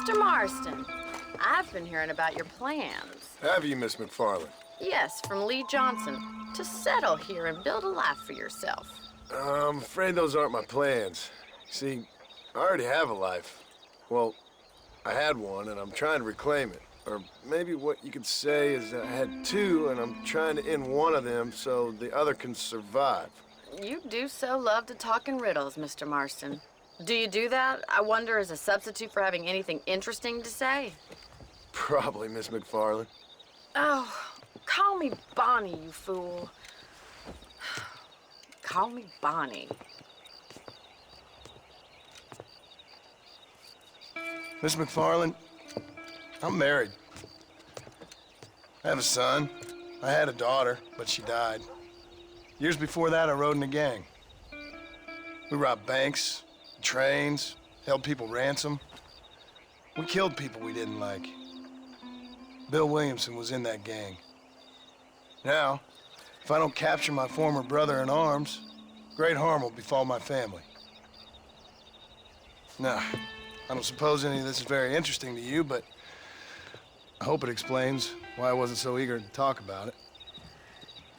Mr. Marston, I've been hearing about your plans. Have you, Miss McFarland? Yes, from Lee Johnson, to settle here and build a life for yourself. I'm afraid those aren't my plans. See, I already have a life. Well, I had one, and I'm trying to reclaim it. Or maybe what you could say is that I had two, and I'm trying to end one of them so the other can survive. You do so love to talk in riddles, Mr. Marston. Do you do that, I wonder, as a substitute for having anything interesting to say? Probably, Miss McFarland. Oh, call me Bonnie, you fool. Call me Bonnie. Miss McFarland, I'm married. I have a son. I had a daughter, but she died. Years before that, I rode in a gang. We robbed banks, trains, held people ransom. We killed people we didn't like. Bill Williamson was in that gang. Now, if I don't capture my former brother in arms, great harm will befall my family. Now, I don't suppose any of this is very interesting to you, but I hope it explains why I wasn't so eager to talk about it.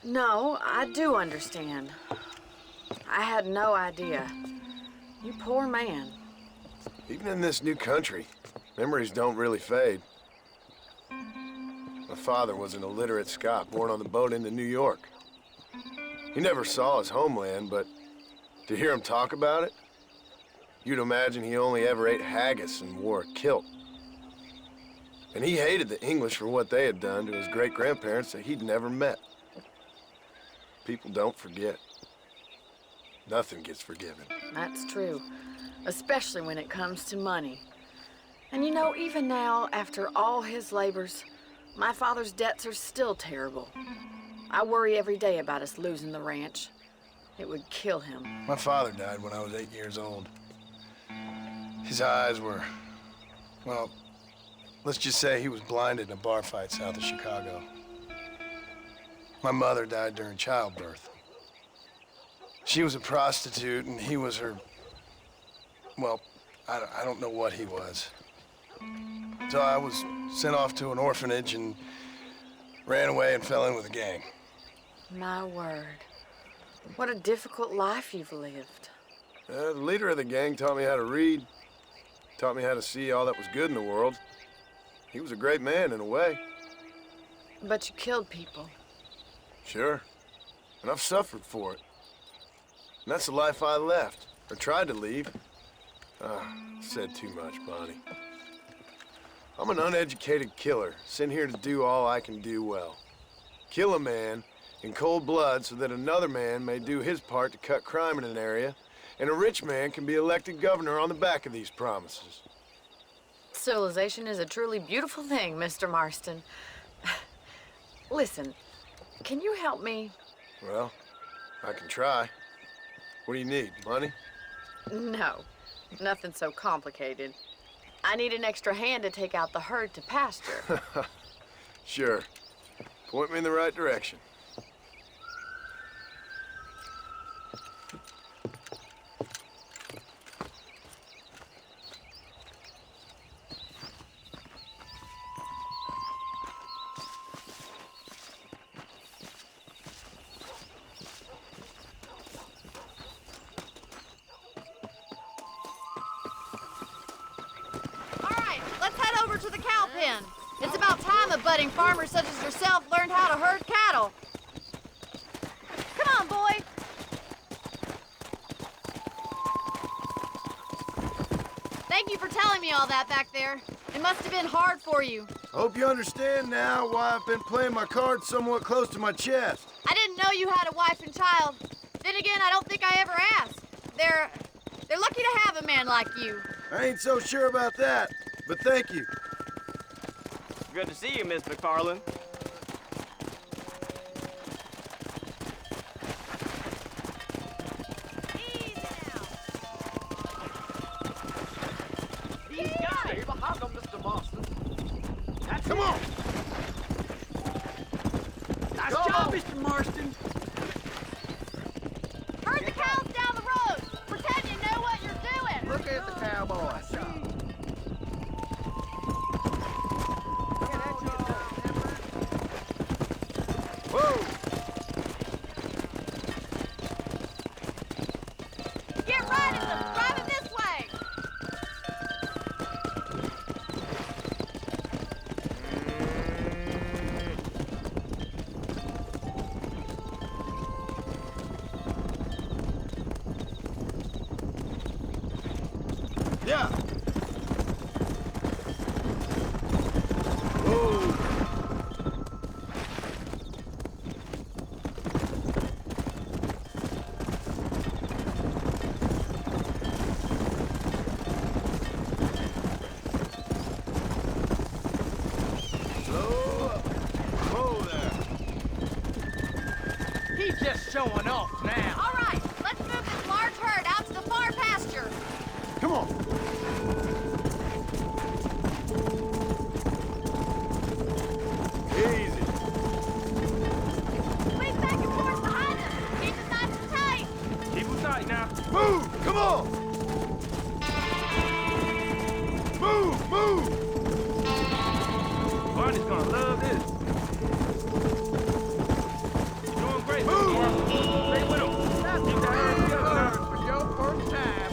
No, I do understand. I had no idea. You poor man. Even in this new country, memories don't really fade. My father was an illiterate Scot born on the boat into New York. He never saw his homeland, but to hear him talk about it, you'd imagine he only ever ate haggis and wore a kilt. And he hated the English for what they had done to his great-grandparents that he'd never met. People don't forget. Nothing gets forgiven. That's true, especially when it comes to money. And you know, even now, after all his labors, my father's debts are still terrible. I worry every day about us losing the ranch. It would kill him. My father died when I was 8 years old. His eyes were, well, let's just say he was blinded in a bar fight south of Chicago. My mother died during childbirth. She was a prostitute, and he was her, well, I don't know what he was. So I was sent off to an orphanage and ran away and fell in with a gang. My word. What a difficult life you've lived. The leader of the gang taught me how to read, taught me how to see all that was good in the world. He was a great man in a way. But you killed people. Sure. And I've suffered for it. And that's the life I left, or tried to leave. Said too much, Bonnie. I'm an uneducated killer, sent here to do all I can do well. Kill a man in cold blood so that another man may do his part to cut crime in an area, and a rich man can be elected governor on the back of these promises. Civilization is a truly beautiful thing, Mr. Marston. Listen, can you help me? Well, I can try. What do you need, money? No, nothing so complicated. I need an extra hand to take out the herd to pasture. Sure. Point me in the right direction. To the cow pen. It's about time a budding farmer such as yourself learned how to herd cattle. Come on, boy. Thank you for telling me all that back there. It must have been hard for you. I hope you understand now why I've been playing my cards somewhat close to my chest. I didn't know you had a wife and child. Then again, I don't think I ever asked. They're lucky to have a man like you. I ain't so sure about that, but thank you. Good to see you, Miss McFarland. Easy now. These guys behind them, Mr. Marston. That's Come on! Nice job, Mr. Marston. Herd the cows down the road. Pretend you know what you're doing. Look at the cowboy. Whoa! Get right at them! Drive it this way! Yeah. He's just showing off now. All right, let's move this large herd out to the far pasture. Come on. Easy. Swing back and forth behind us. Keep it nice and tight. Keep him tight now. Move! Come on! Move! Move! Barney's gonna love this. You're doing great, Move! Mr. Marshall. Stay with him. Keep that hand together for your first time.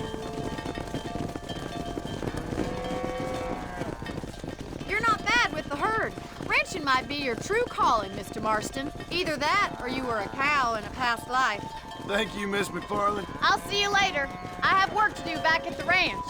You're not bad with the herd. Ranching might be your true calling, Mr. Marston. Either that, or you were a cow in a past life. Thank you, Miss McFarland. I'll see you later. I have work to do back at the ranch.